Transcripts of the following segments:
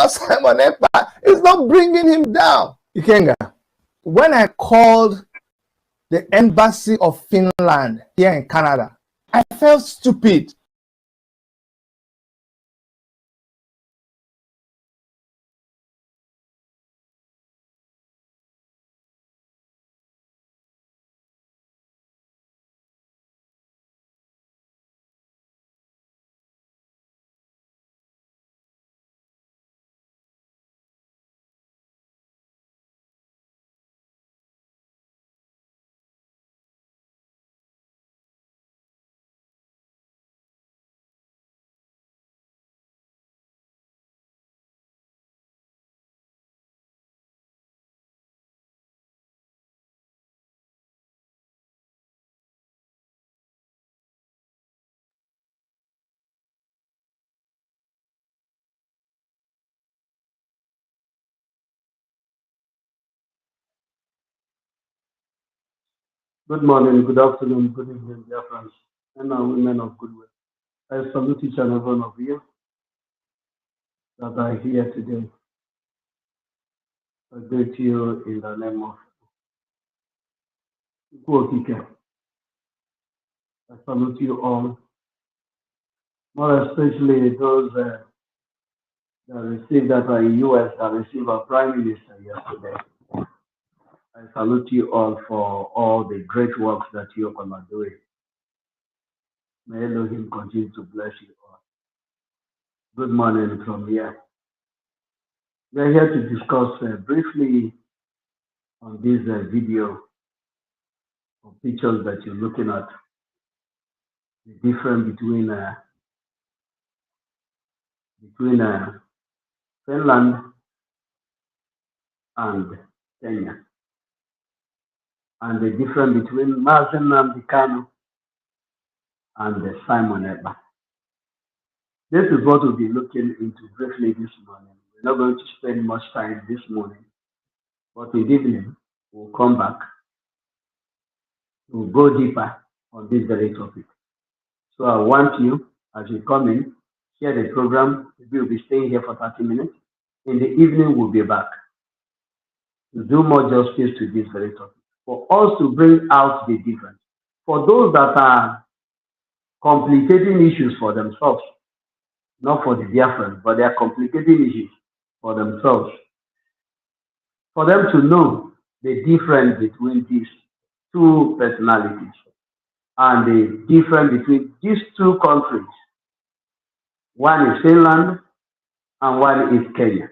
Simon Ekpa is not bringing him down. Ikenga, when I called the embassy of Finland here in Canada, I felt stupid. Good morning, good afternoon, good evening, dear friends, and our women of goodwill. I salute each and every one of you that are here today. I greet you in the name of Ukwu. I salute you all, more especially those that are in US that received our Prime Minister yesterday. I salute you all for all the great works that you all are doing. May Elohim continue to bless you all. Good morning from here. We are here to discuss briefly on this video or pictures that you're looking at, the difference between Finland and Kenya, and the difference between Mazen Nnamdi Kanu and Simon Ekpa. This is what we'll be looking into briefly this morning. We're not going to spend much time this morning, but in the evening we'll come back. We'll go deeper on this very topic. So I want you, as you come in, share the program. We'll be staying here for 30 minutes. In the evening, we'll be back to do more justice to this very topic, for us to bring out the difference. For those that are complicating issues for themselves, not for the Biafrans, but they are complicating issues for themselves, for them to know the difference between these two personalities and the difference between these two countries. One is Finland and one is Kenya.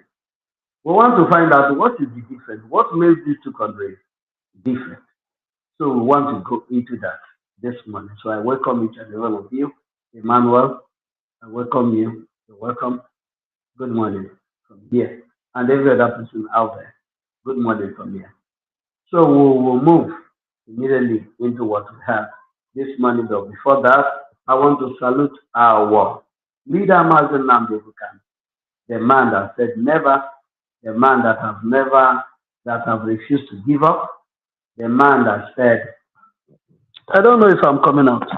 We want to find out what is the difference, what makes these two countries different. So we want to go into that this morning. So I welcome each and every one of you. Emmanuel, I welcome you. You're welcome. Good morning from here. And every other person out there, good morning from here. So we'll move immediately into what we have this morning. But before that, I want to salute our leader, Mazen Nnamdi Kanu, the man that said never, the man that have refused to give up, the man that said, I don't know if I'm coming out.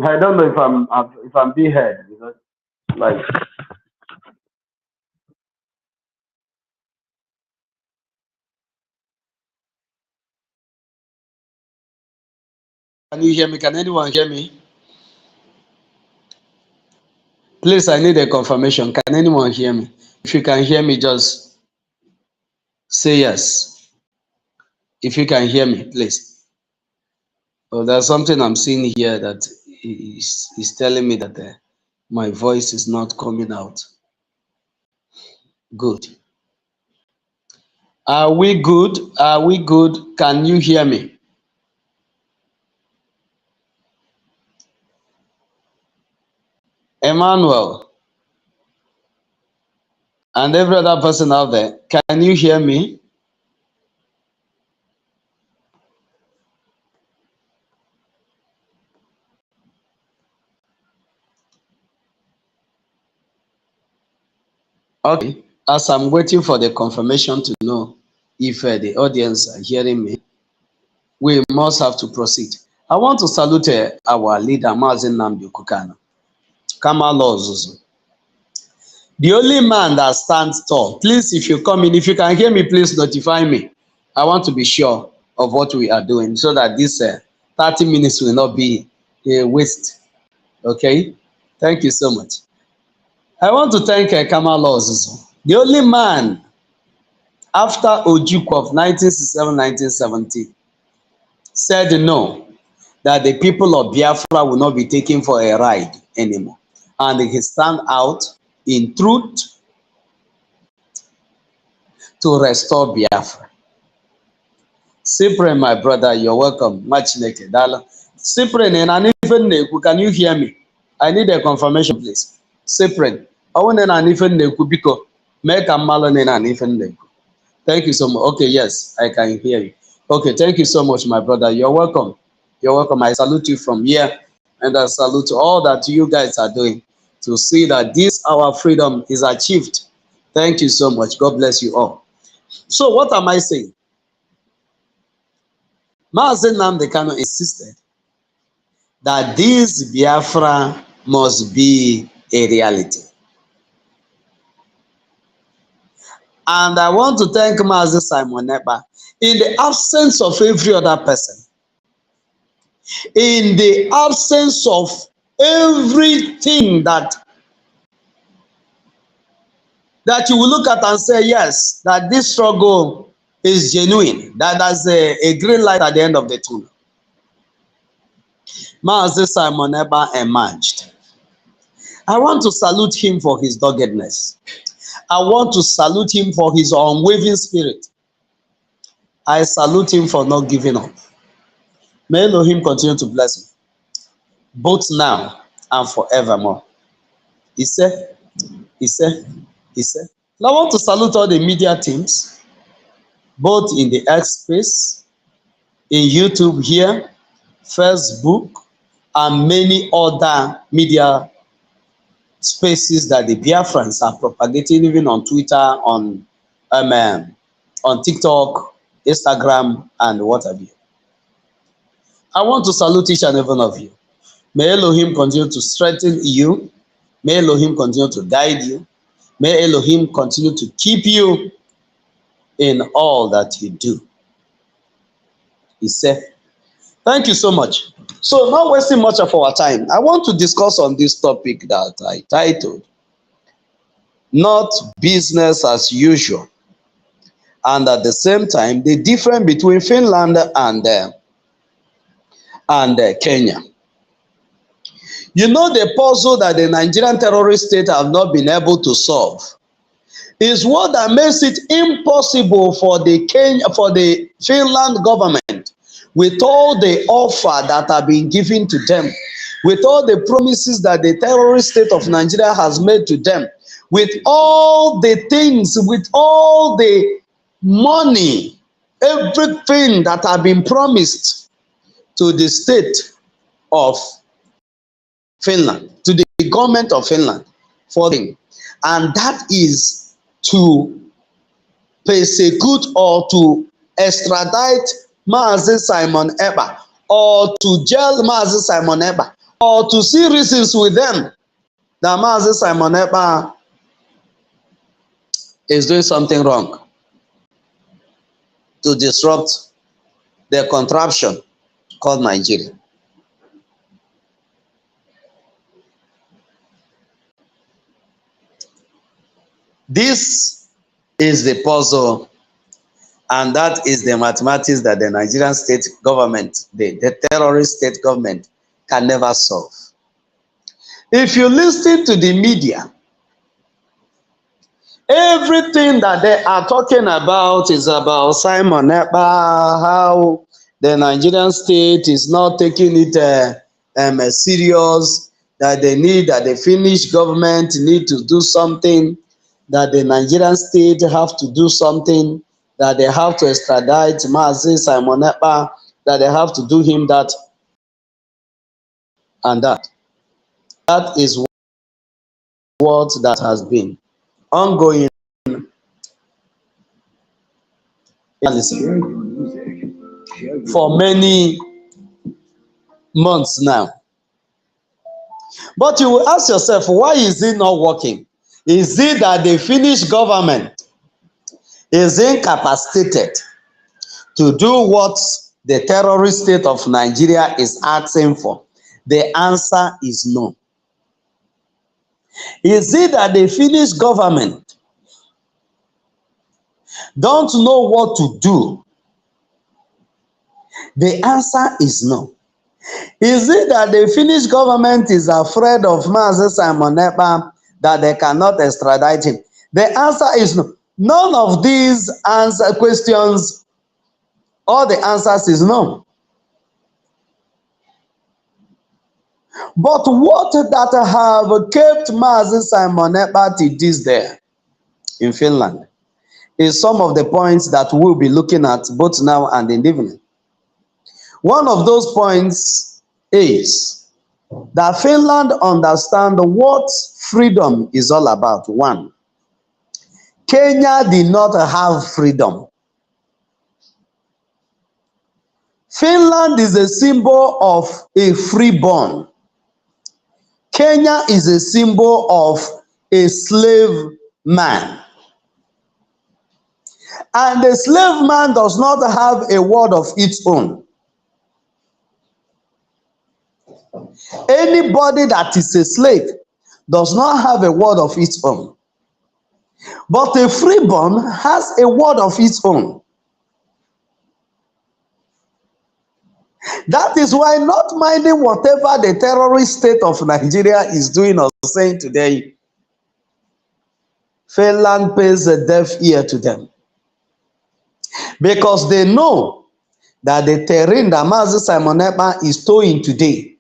I don't know if I'm being heard, because like can you hear me? Can anyone hear me? Please, I need a confirmation. Can anyone hear me? If you can hear me, just say yes. If you can hear me, please. Oh, there's something I'm seeing here that is telling me that my voice is not coming out. Good. Are we good? Are we good? Can you hear me? Emmanuel and every other person out there, can you hear me? Okay, as I'm waiting for the confirmation to know if the audience are hearing me, we must have to proceed. I want to salute our leader, Mazen Nnamdi Kanu, Kamala Ozuzu. The only man that stands tall. Please, if you come in, if you can hear me, please notify me. I want to be sure of what we are doing so that this 30 minutes will not be a waste. Okay? Thank you so much. I want to thank Kamal Ozuzu, the only man after Ojukwu of 1967-1970 said no, that the people of Biafra will not be taken for a ride anymore. And he stand out in truth to restore Biafra. Cyprian, my brother, you're welcome. Machineke, Dala. Cyprian, can you hear me? I need a confirmation, please. Cyprian, thank you so much. Okay, yes, I can hear you. Okay, thank you so much, my brother. You're welcome. You're welcome. I salute you from here, and I salute all that you guys are doing to see that this our freedom is achieved. Thank you so much. God bless you all. So what am I saying? Mazi Nnamdi Kanu insisted that this Biafra must be a reality. And I want to thank Mazi Simon Ekpa in the absence of every other person, in the absence of everything that you will look at and say, yes, that this struggle is genuine, that there's a green light at the end of the tunnel. Mazi Simon Ekpa emerged. I want to salute him for his doggedness. I want to salute him for his unwavering spirit. I salute him for not giving up. May Elohim continue to bless him, both now and forevermore. He said. I want to salute all the media teams, both in the X space, in YouTube here, Facebook, and many other media spaces that the Biafrans are propagating, even on Twitter, on TikTok, Instagram, and what have you. I want to salute each and every one of you. May Elohim continue to strengthen you. May Elohim continue to guide you. May Elohim continue to keep you in all that you do. He said, thank you so much. So, not wasting much of our time, I want to discuss on this topic that I titled, Not Business as Usual. And at the same time, the difference between Finland and Kenya. You know, the puzzle that the Nigerian terrorist state have not been able to solve is what that makes it impossible for the Finland government, with all the offer that have been given to them, with all the promises that the terrorist state of Nigeria has made to them, with all the things, with all the money, everything that have been promised to the state of Finland, to the government of Finland, for them, and that is to persecute or to extradite Mazi Simon Ekpa, or to jail Mazi Simon Ekpa, or to see reasons with them that Mazi Simon Ekpa is doing something wrong, to disrupt the contraption called Nigeria. This is the puzzle, and that is the mathematics that the Nigerian state government, the terrorist state government, can never solve. If you listen to the media, everything that they are talking about is about Simon Ekpa, how the Nigerian state is not taking it serious, that the Finnish government need to do something, that the Nigerian state have to do something, that they have to extradite Mazi Simon Ekpa, that they have to do him that and that. That is what that has been ongoing for many months now. But you will ask yourself, why is it not working? Is it that the Finnish government is incapacitated to do what the terrorist state of Nigeria is asking for? The answer is no. Is it that the Finnish government don't know what to do? The answer is no. Is it that the Finnish government is afraid of Mazi Simon Ekpa, that they cannot extradite him? The answer is no. None of these questions, all the answers is no. But what that have kept Mazi Simon Ekpa to this day in Finland is some of the points that we'll be looking at both now and in the evening. One of those points is that Finland understands what freedom is all about. One, Kenya did not have freedom. Finland is a symbol of a freeborn. Kenya is a symbol of a slave man. And the slave man does not have a word of its own. Anybody that is a slave does not have a word of its own. But a freeborn has a word of its own. That is why, not minding whatever the terrorist state of Nigeria is doing or saying today, Finland pays a deaf ear to them. Because they know that the terrain that Mazi Simon Ekpa is towing today,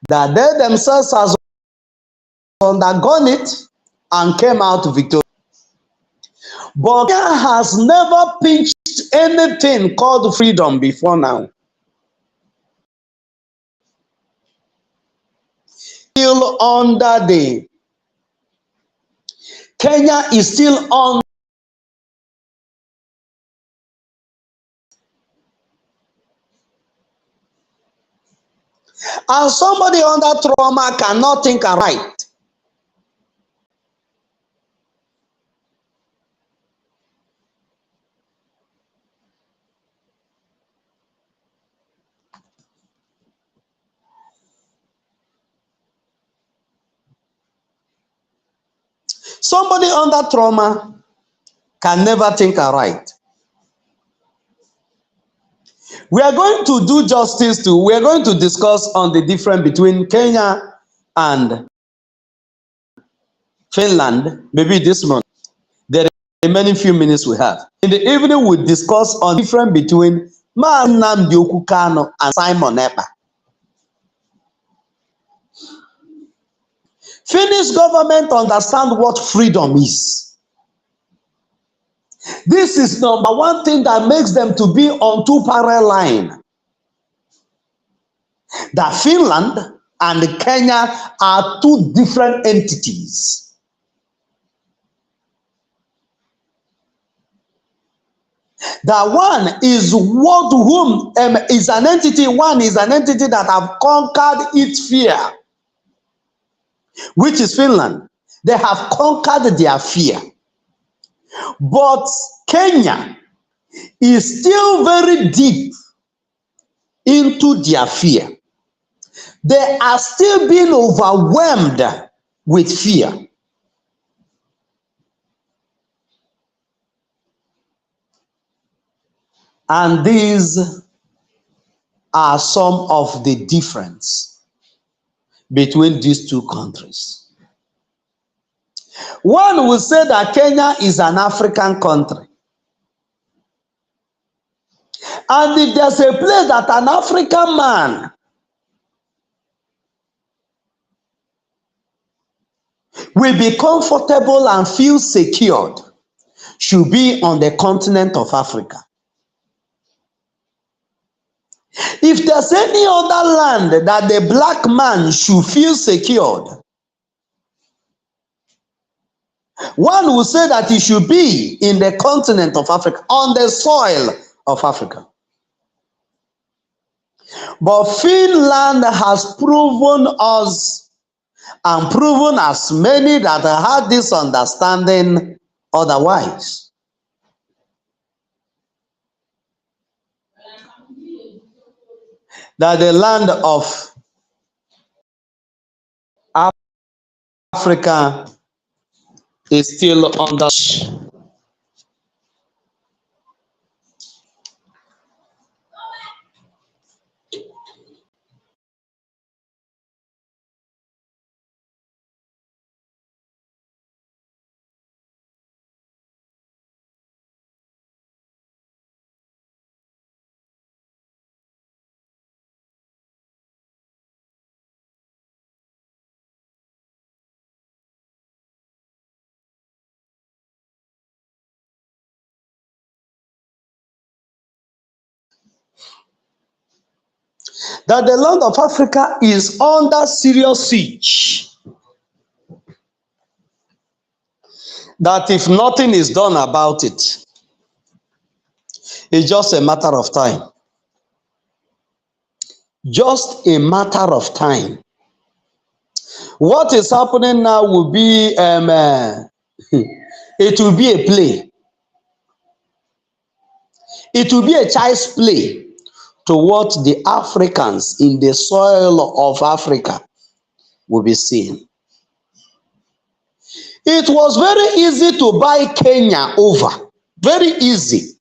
that they themselves has undergone it and came out victorious. But Kenya has never pitched anything called freedom before now. Still under the Kenya is still on. And somebody under trauma cannot think and write. Somebody under trauma can never think and write. We are going to do justice to, we are going to discuss on the difference between Kenya and Finland, maybe this month. The remaining few minutes we have. In the evening, we'll discuss on the difference between Nnamdi Kanu and Simon Ekpa. Finnish government understand what freedom is. This is number one thing that makes them to be on two parallel lines. That Finland and Kenya are two different entities. That one is what whom is an entity, one is an entity that have conquered its fear, which is Finland. They have conquered their fear. But Kenya is still very deep into their fear. They are still being overwhelmed with fear. And these are some of the difference between these two countries. One will say that Kenya is an African country. And if there's a place that an African man will be comfortable and feel secured, should be on the continent of Africa. If there's any other land that the black man should feel secured, one will say that he should be in the continent of Africa, on the soil of Africa. But Finland has proven us and proven as many that had this understanding otherwise. That the land of Africa is still under. That the land of Africa is under serious siege. That if nothing is done about it, it's just a matter of time. Just a matter of time. What is happening now will be, it will be a play. It will be a child's play to what the Africans in the soil of Africa will be seeing. It was very easy to buy Kenya over. Very easy.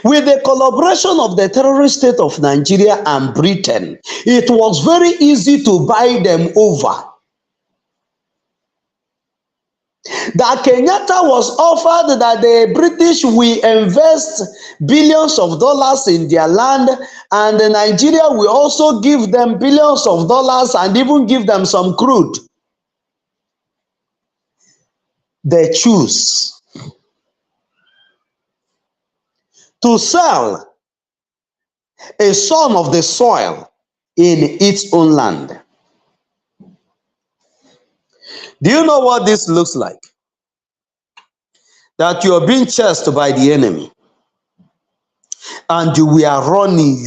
With the collaboration of the terrorist state of Nigeria and Britain, it was very easy to buy them over. That Kenyatta was offered that the British will invest billions of dollars in their land, and Nigeria will also give them billions of dollars and even give them some crude. They choose to sell a son of the soil in its own land. Do you know what this looks like? That you are being chased by the enemy, and we are running.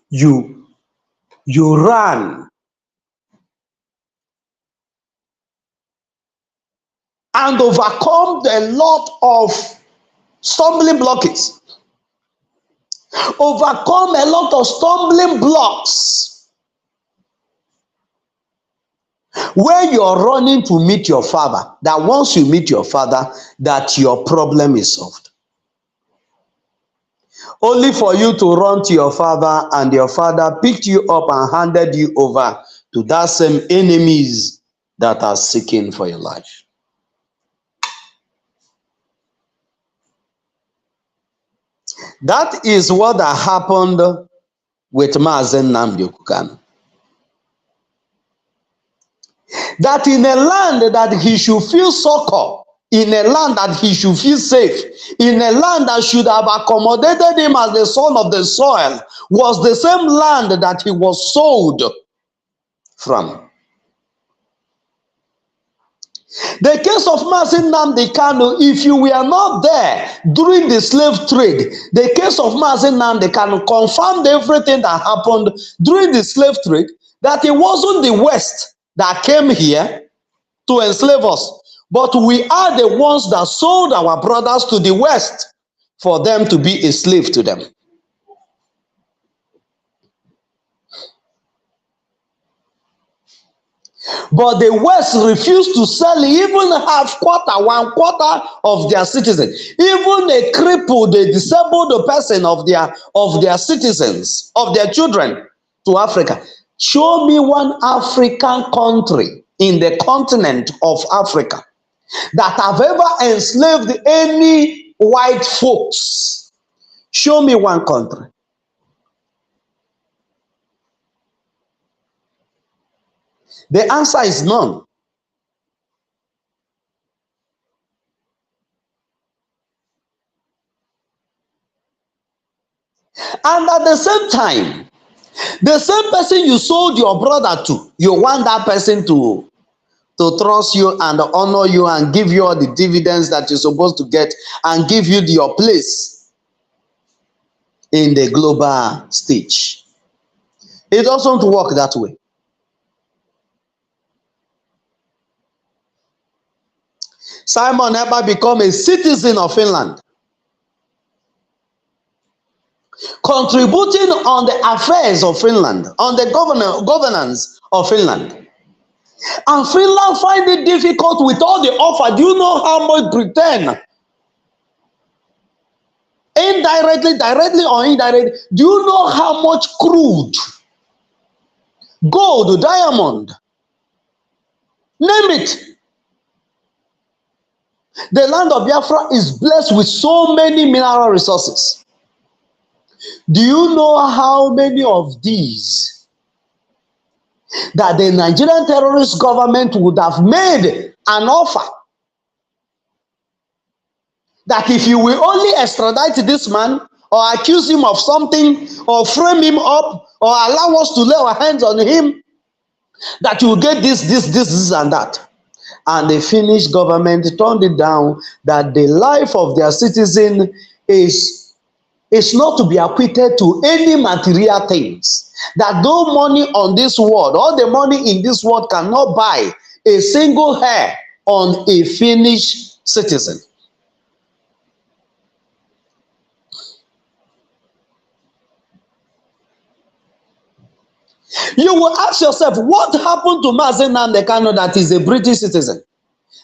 You run, and overcome a lot of stumbling blocks. Overcome a lot of stumbling blocks. Where you're running to meet your father, that once you meet your father, that your problem is solved. Only for you to run to your father, and your father picked you up and handed you over to that same enemies that are seeking for your life. That is what happened with Mazen Nnamdi Kanu. That in a land that he should feel succor, in a land that he should feel safe, in a land that should have accommodated him as the son of the soil, was the same land that he was sold from. The case of Mazen Nnamdi Kanu, if you were not there during the slave trade, the case of Mazen Nnamdi Kanu confirmed everything that happened during the slave trade, that it wasn't the West that came here to enslave us, but we are the ones that sold our brothers to the West for them to be a slave to them. But the West refused to sell even half quarter, 1/4 of their citizens. Even a crippled, a disabled person of their citizens, of their children to Africa. Show me one African country in the continent of Africa that have ever enslaved any white folks. Show me one country. The answer is none. And at the same time, the same person you sold your brother to, you want that person to trust you and honor you and give you all the dividends that you're supposed to get and give you your place in the global stage. It doesn't work that way. Simon Ekpa became a citizen of Finland, contributing on the affairs of Finland, on the governance of Finland. And Finland find it difficult with all the offer. Do you know how much Britain, indirectly, directly or indirectly, do you know how much crude, gold, diamond, name it? The land of Biafra is blessed with so many mineral resources. Do you know how many of these that the Nigerian terrorist government would have made an offer that if you will only extradite this man or accuse him of something or frame him up or allow us to lay our hands on him, that you will get this and that? And the Finnish government turned it down, that the life of their citizen is not to be acquitted to any material things. That no money on this world, all the money in this world cannot buy a single hair on a Finnish citizen. You will ask yourself, what happened to Mazi Nnamdi Kanu that is a British citizen?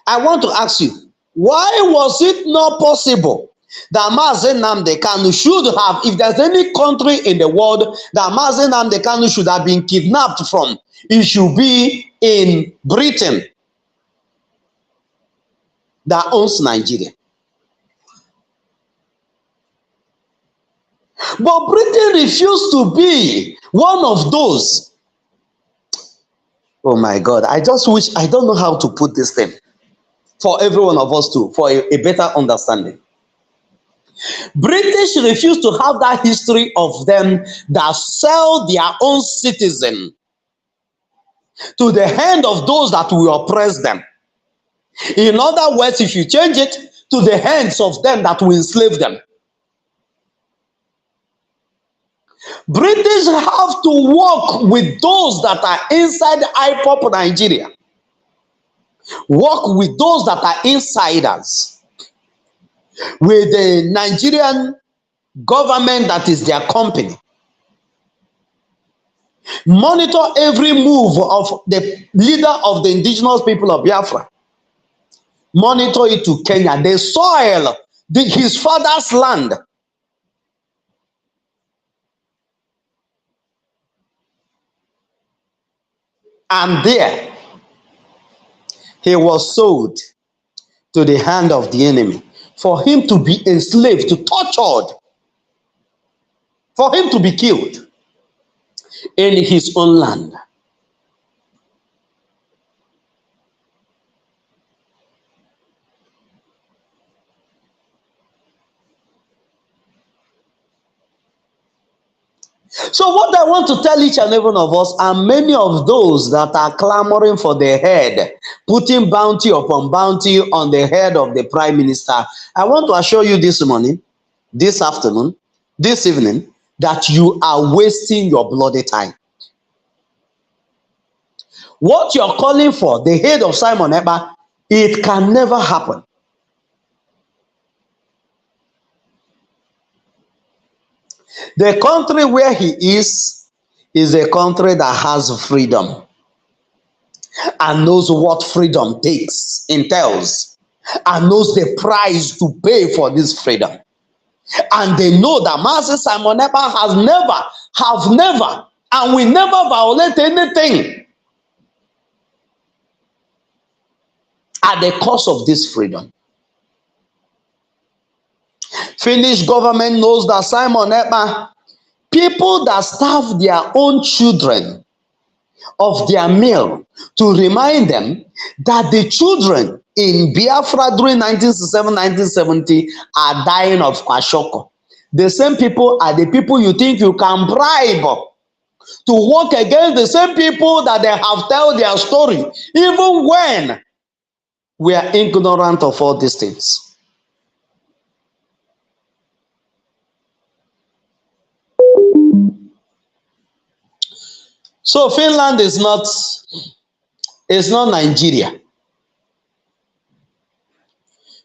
I want to ask you, why was it not possible that Mazi Nnamdi Kanu should have, if there's any country in the world that Mazi Nnamdi Kanu should have been kidnapped from, it should be in Britain that owns Nigeria. But Britain refused to be one of those. Oh my God, I just wish, I don't know how to put this thing for every one of us too, for a better understanding. British refused to have that history of them that sell their own citizen to the hand of those that will oppress them. In other words, if you change it, to the hands of them that will enslave them. British have to work with those that are inside IPOB Nigeria. Work with those that are insiders. With the Nigerian government that is their company. Monitor every move of the leader of the indigenous people of Biafra. Monitor it to Kenya. The soil, his father's land. And there, he was sold to the hand of the enemy for him to be enslaved, to tortured, for him to be killed in his own land. So what I want to tell each and every one of us, and many of those that are clamoring for the head, putting bounty upon bounty on the head of the prime minister, I want to assure you this morning, this afternoon, this evening, that you are wasting your bloody time. What you're calling for, the head of Simon Ekpa, it can never happen. The country where he is a country that has freedom and knows what freedom entails, and knows the price to pay for this freedom. And they know that Mazi Simon Ekpa have never, and will never violate anything at the cost of this freedom. Finnish government knows that Simon Ekpa, people that starve their own children of their meal to remind them that the children in Biafra during 1967-1970 are dying of kwashiorkor. The same people are the people you think you can bribe to work against the same people that they have told their story, even when we are ignorant of all these things. So Finland is not Nigeria.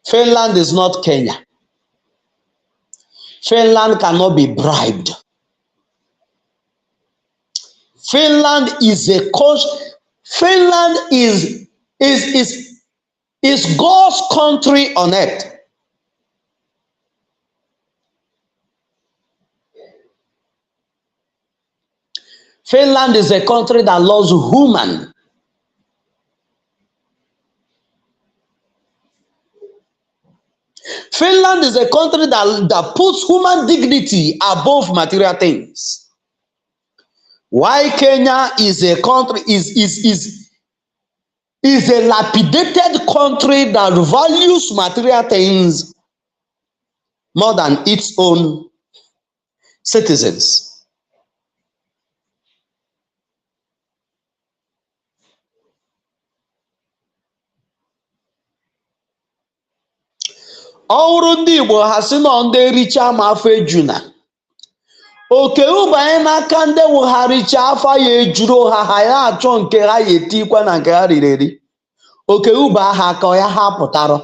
Finland is not Kenya. Finland cannot be bribed. Finland is a Finland is God's country on earth. Finland is a country that loves human. Finland is a country that puts human dignity above material things. Why Kenya is a country is a lapidated country that values material things more than its own citizens. Ọrụ ndị Igbo ha sị nọ ndị richa ma afọ ejuna. Oke ụbanye n'aka ndị wụgharicha afọ ya ejuru ha ya achọ nke ha ya etikwa na nke ha riri eri. Oke ụba ha ka ya ha pụtara.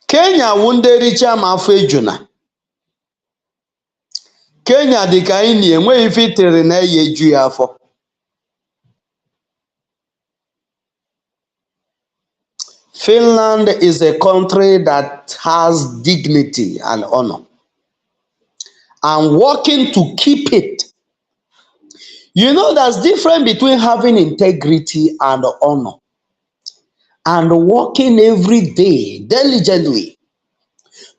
Kenya wụ ndị richa ma afọ ejuna. Kenya dị ka anyị na-enweghị fitiri na ya eju ya afọ. Finland is a country that has dignity and honor, and working to keep it. You know, there's difference between having integrity and honor, and working every day diligently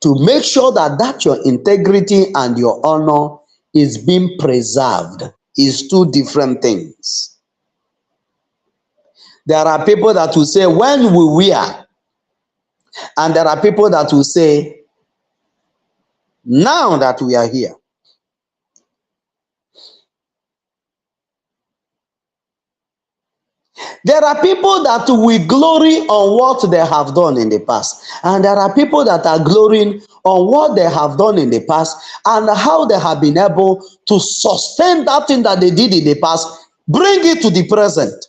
to make sure that your integrity and your honor is being preserved is two different things. There are people that will say, when we wear, and there are people that will say, now that we are here. There are people that will glory on what they have done in the past, and there are people that are glorying on what they have done in the past and how they have been able to sustain that thing that they did in the past, bring it to the present.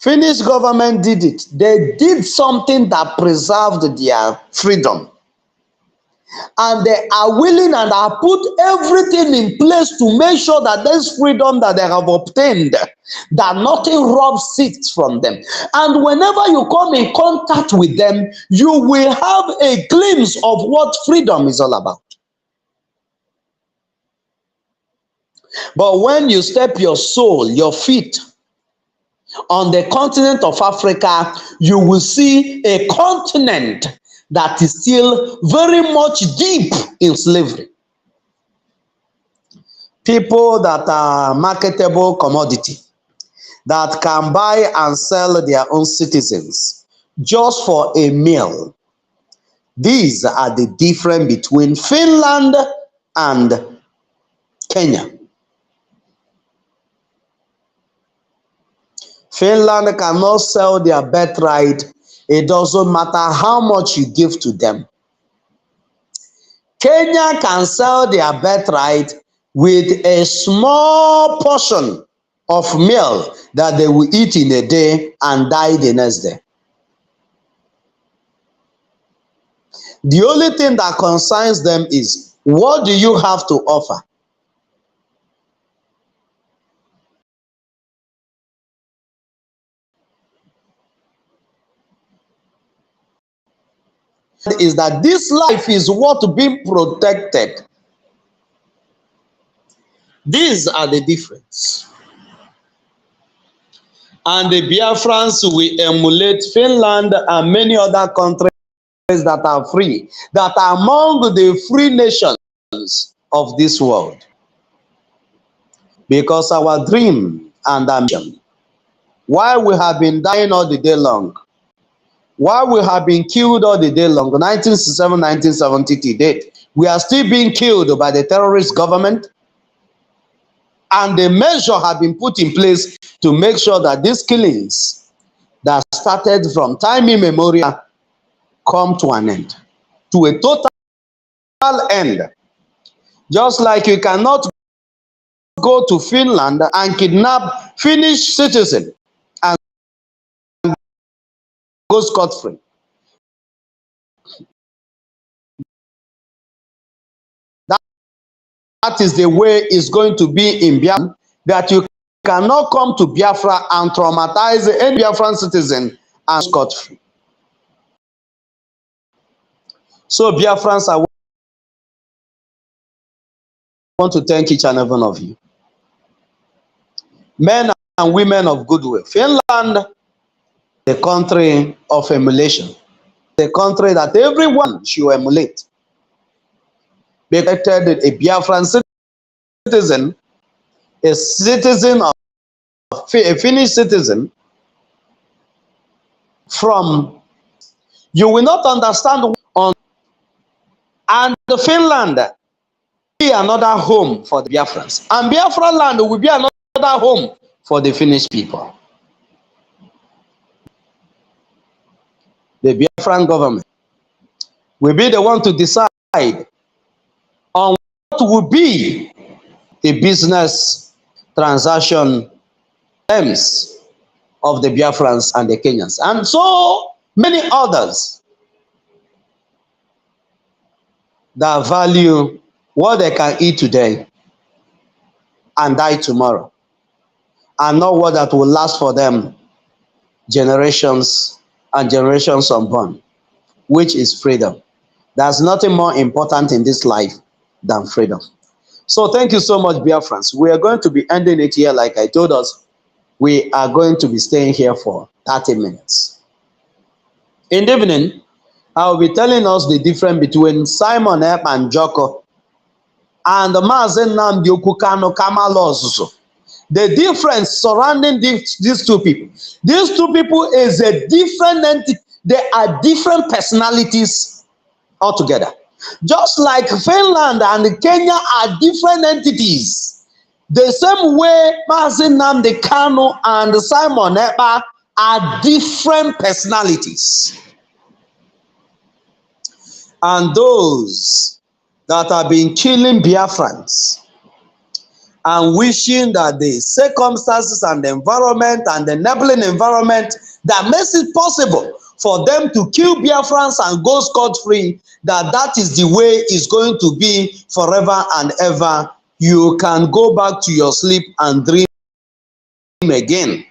Finnish government did it. They did something that preserved their freedom. And they are willing and have put everything in place to make sure that this freedom that they have obtained, that nothing robs it from them. And whenever you come in contact with them, you will have a glimpse of what freedom is all about. But when you step your soul, your feet, on the continent of Africa, you will see a continent that is still very much deep in slavery. People that are marketable commodity, that can buy and sell their own citizens just for a meal. These are the difference between Finland and Kenya. Finland cannot sell their birthright. It doesn't matter how much you give to them. Kenya can sell their birthright with a small portion of meal that they will eat in a day and die the next day. The only thing that concerns them is, what do you have to offer? Is that this life is what being protected. These are the difference. And the Biafrans will emulate Finland and many other countries that are free, that are among the free nations of this world. Because our dream and ambition, why we have been dying all the day long, why we have been killed all the day long, 1967, 1970 to date, we are still being killed by the terrorist government. And the measure have been put in place to make sure that these killings that started from time immemorial come to an end, to a total end. Just like you cannot go to Finland and kidnap Finnish citizen and go scot-free. That is the way it's going to be in Biafra, that you cannot come to Biafra and traumatize any Biafran citizen and scot-free. So Biafrans, I want to thank each and every one of you, men and women of goodwill. Finland, the country of emulation, the country that everyone should emulate. They elected a Biafran citizen, a citizen of a Finnish citizen from, you will not understand on, and Finland be another home for the Biafrans, and Biafra land will be another home for the Finnish people. The Biafran government will be the one to decide on what will be the business transaction terms of the Biafrans and the Kenyans, and so many others that value what they can eat today and die tomorrow, and not what that will last for them generations and generations unborn, which is freedom. There's nothing more important in this life than freedom. So thank you so much, Biafrans. We are going to be ending it here. Like I told us, we are going to be staying here for 30 minutes. In the evening, I will be telling us the difference between Simon Ekpa and Joko and Mazen Nnamdi Kanu Kamal Ozuzo. The difference surrounding these two people. These two people is a different entity. They are different personalities altogether. Just like Finland and Kenya are different entities. The same way Mazen Nnamdi Kanu and Simon Ekpa are different personalities. And those that have been killing Biafrans and wishing that the circumstances and the environment and the enabling environment that makes it possible for them to kill Biafrans and go scot-free, that is the way it's going to be forever and ever. You can go back to your sleep and dream again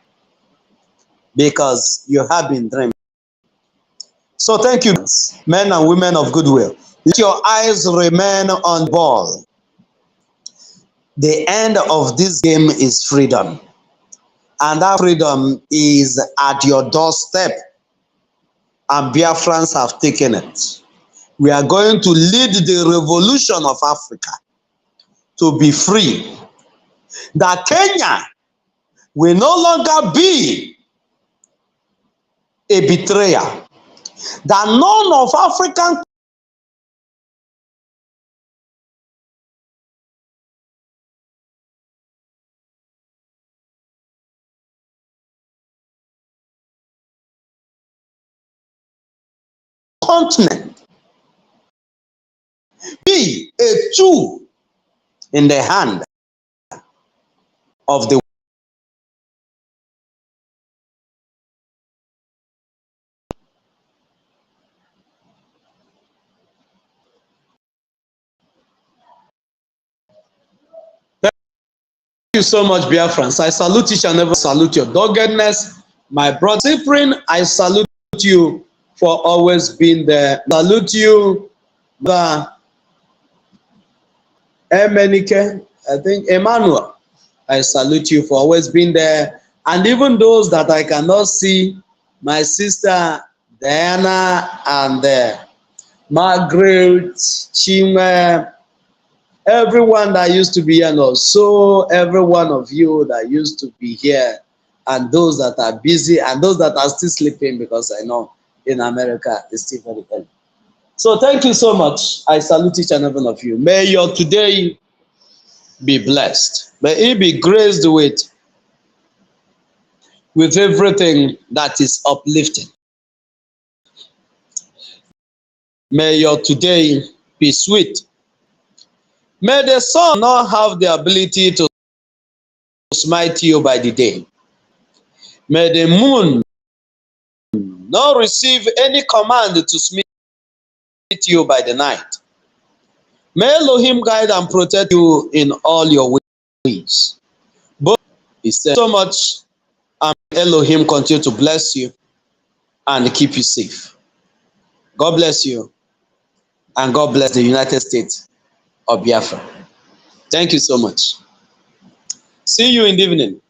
because you have been dreaming. So thank you, men and women of goodwill. Let your eyes remain on the ball. The end of this game is freedom. And that freedom is at your doorstep. And Biafrans have taken it. We are going to lead the revolution of Africa to be free. That Kenya will no longer be a betrayer. That none of African continent be a tool in the hand of the Thank you so much, Biafrans. I salute each and every, salute your doggedness. My brother Cyprian, I salute you for always being there. Salute you, the Emenike, I think Emmanuel. I salute you for always being there. And even those that I cannot see, my sister Diana and Margaret, Chime, everyone that used to be here, and also every one of you that used to be here, and those that are busy and those that are still sleeping, because I know in America it's still very early. So thank you so much. I salute each and every one of you. May your today be blessed. May it be graced with everything that is uplifting. May your today be sweet. May the sun not have the ability to smite you by the day. May the moon not receive any command to smite you by the night. May Elohim guide and protect you in all your ways. But he said so much, and Elohim continue to bless you and keep you safe. God bless you, and God bless the United States of Biafra. Thank you so much. See you in the evening.